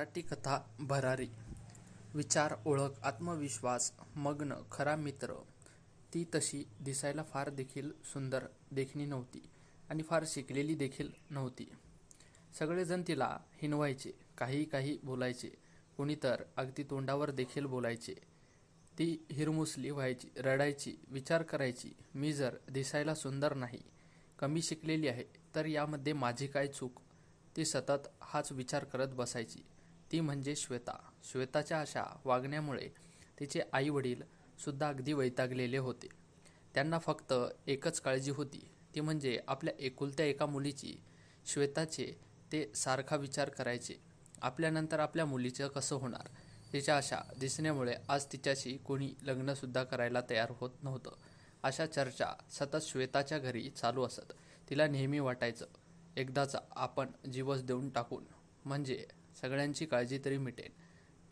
मराठी कथा भरारी. विचार, ओळख, आत्मविश्वास, मग्न, खरा मित्र. ती तशी दिसायला फार देखील सुंदर देखणी नव्हती आणि फार शिकलेली देखील नव्हती. सगळेजण तिला हिणवायचे, काही काही बोलायचे, कोणी तर अगदी तोंडावर देखील बोलायचे. ती हिरमुसली व्हायची, रडायची, विचार करायची, मी जर दिसायला सुंदर नाही, कमी शिकलेली आहे, तर यामध्ये माझी काय चूक. ती सतत हाच विचार करत बसायची. ती म्हणजे श्वेता. श्वेताच्या अशा वागण्यामुळे तिचे आई वडील सुद्धा अगदी वैतागलेले होते. त्यांना फक्त एकच काळजी होती, ती म्हणजे आपल्या एकुलत्या एका मुलीची. श्वेताचे ते सारखा विचार करायचे, आपल्यानंतर आपल्या मुलीचं कसं होणार. तिच्या अशा दिसण्यामुळे आज तिच्याशी कोणी लग्नसुद्धा करायला तयार होत नव्हतं. अशा चर्चा सतत श्वेताच्या घरी चालू असत. तिला नेहमी वाटायचं, एकदाचा आपण जीवच देऊन टाकून, म्हणजे सगळ्यांची काळजी तरी मिटेल.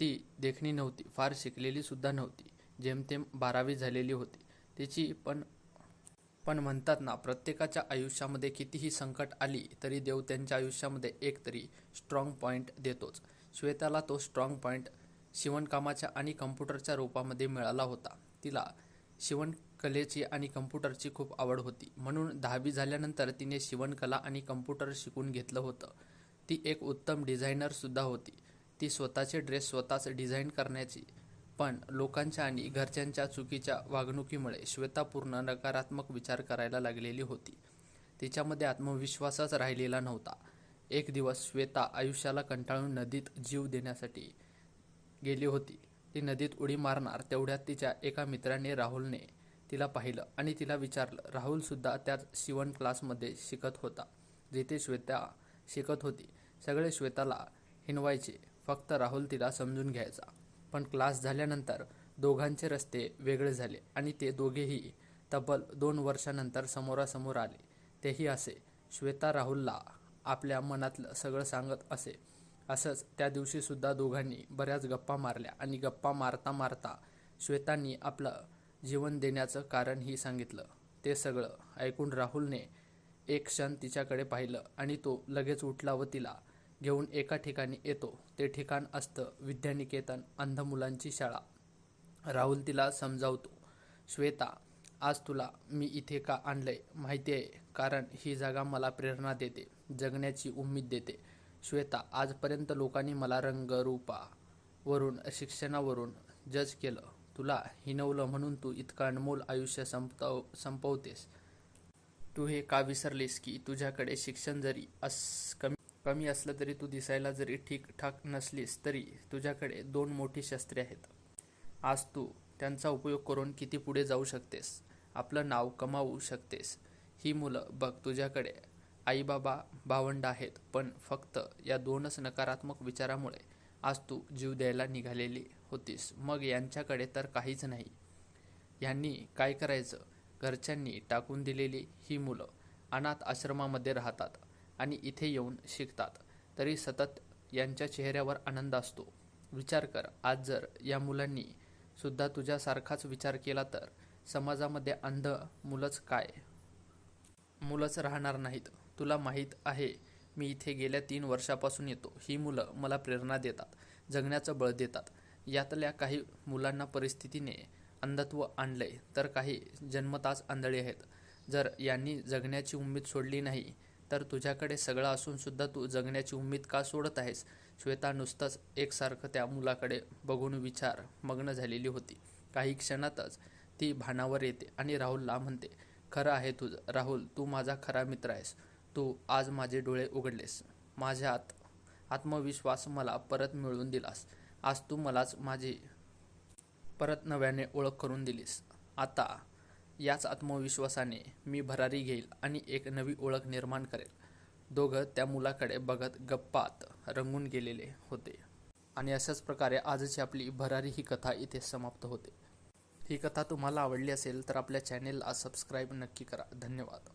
ती देखणी नव्हती, फार शिकलेली सुद्धा नव्हती, जेमतेम 12वी झालेली होती तिची. पण म्हणतात ना, प्रत्येकाच्या आयुष्यामध्ये कितीही संकट आली तरी देव त्यांच्या आयुष्यामध्ये एक तरी स्ट्रॉंग पॉईंट देतोच. श्वेताला तो स्ट्रॉंग पॉईंट शिवणकामाच्या आणि कम्प्युटरच्या रूपामध्ये मिळाला होता. तिला शिवणकलेची आणि कम्प्युटरची खूप आवड होती, म्हणून 10वी झाल्यानंतर तिने शिवणकला आणि कम्प्युटर शिकून घेतलं होतं. ती एक उत्तम डिझायनर सुद्धा होती. ती स्वतःचे ड्रेस स्वतःच डिझाईन करण्याची. पण लोकांच्या आणि घरच्यांच्या चुकीच्या वागणुकीमुळे श्वेता पूर्ण नकारात्मक विचार करायला लागलेली होती. तिच्यामध्ये आत्मविश्वासच राहिलेला नव्हता. एक दिवस श्वेता आयुष्याला कंटाळून नदीत जीव देण्यासाठी गेली होती. ती नदीत उडी मारणार तेवढ्यात तिच्या एका मित्राने, राहुलने, तिला पाहिलं आणि तिला विचारलं. राहुल सुद्धा त्याच शिवण क्लासमध्ये शिकत होता जिथे श्वेता शिकत होती. सगळे श्वेताला हिणवायचे, फक्त राहुल तिला समजून घ्यायचा. पण क्लास झाल्यानंतर दोघांचे रस्ते वेगळे झाले आणि ते दोघेही तब्बल 2 वर्षांनंतर समोरासमोर आले. तेही असे, श्वेता राहुलला आपल्या मनातलं सगळं सांगत असे. असंच त्या दिवशी सुद्धा दोघांनी बऱ्याच गप्पा मारल्या आणि गप्पा मारता मारता श्वेतांनी आपलं जीवन देण्याचं कारणही सांगितलं. ते सगळं ऐकून राहुलने एक क्षण तिच्याकडे पाहिलं आणि तो लगेच उठला व तिला घेऊन एका ठिकाणी येतो. ते ठिकाण असतं विद्यानिकेतन, अंध मुलांची शाळा. राहुल तिला समजावतो, श्वेता, आज तुला मी इथे का आणलंय माहिती आहे? कारण ही जागा मला प्रेरणा देते, जगण्याची उम्मीद देते. श्वेता, आजपर्यंत लोकांनी मला रंग, रूपावरून, शिक्षणावरून जज केलं. तुला हिणवलं म्हणून तू इतकं अनमोल आयुष्य संपवतेस. तू हे का विसरलीस की तुझ्याकडे शिक्षण जरी कमी असलं तरी तू दिसायला जरी ठीकठाक नसलीस तरी तुझ्याकडे 2 मोठी शस्त्रे आहेत. आज तू त्यांचा उपयोग करून किती पुढे जाऊ शकतेस, आपलं नाव कमावू शकतेस. ही मुलं बघ, तुझ्याकडे आई बाबा, भावंड आहेत, पण फक्त या 2च नकारात्मक विचारामुळे आज तू जीव द्यायला निघालेली होतीस. मग यांच्याकडे तर काहीच नाही. ह्यांनी काय करायचं? घरच्यांनी टाकून दिलेली ही मुलं अनाथ आश्रमामध्ये राहतात आणि इथे येऊन शिकतात, तरी सतत यांच्या चेहऱ्यावर आनंद असतो. विचार कर, आज जर या मुलांनी सुद्धा तुझ्यासारखाच विचार केला तर समाजामध्ये अंध मुलंच राहणार नाहीत. तुला माहीत आहे, मी इथे गेल्या 3 वर्षापासून येतो. ही मुलं मला प्रेरणा देतात, जगण्याचं बळ देतात. यातल्या काही मुलांना परिस्थितीने अंधत्व आणलंय, तर काही जन्मताच आंधळी आहेत. जर यांनी जगण्याची उम्मीद सोडली नाही, तर तुझ्याकडे सगळं असून सुद्धा तू जगण्याची उम्मीद का सोडत आहेस? श्वेता नुसतंच एकसारखं त्या मुलाकडे बघून विचार मग्न झालेली होती. काही क्षणातच ती भानावर येते आणि राहुलला म्हणते, खरं आहे तुझं राहुल, तू माझा खरा मित्र आहेस. तू आज माझे डोळे उघडलेस, माझ्यात आत्मविश्वास मला परत मिळवून दिलास. आज तू मलाच माझी परत नव्याने ओळख करून दिलीस. आता याच आत्मविश्वासाने मी भरारी घेईल आणि एक नवी ओळख निर्माण करेल. दोघं त्या मुलाकडे बघत गप्पात रंगून गेलेले होते. आणि अशाच प्रकारे आजची आपली भरारी ही कथा इथे समाप्त होते. ही कथा तुम्हाला आवडली असेल तर आपल्या चॅनेलला सबस्क्राईब नक्की करा. धन्यवाद.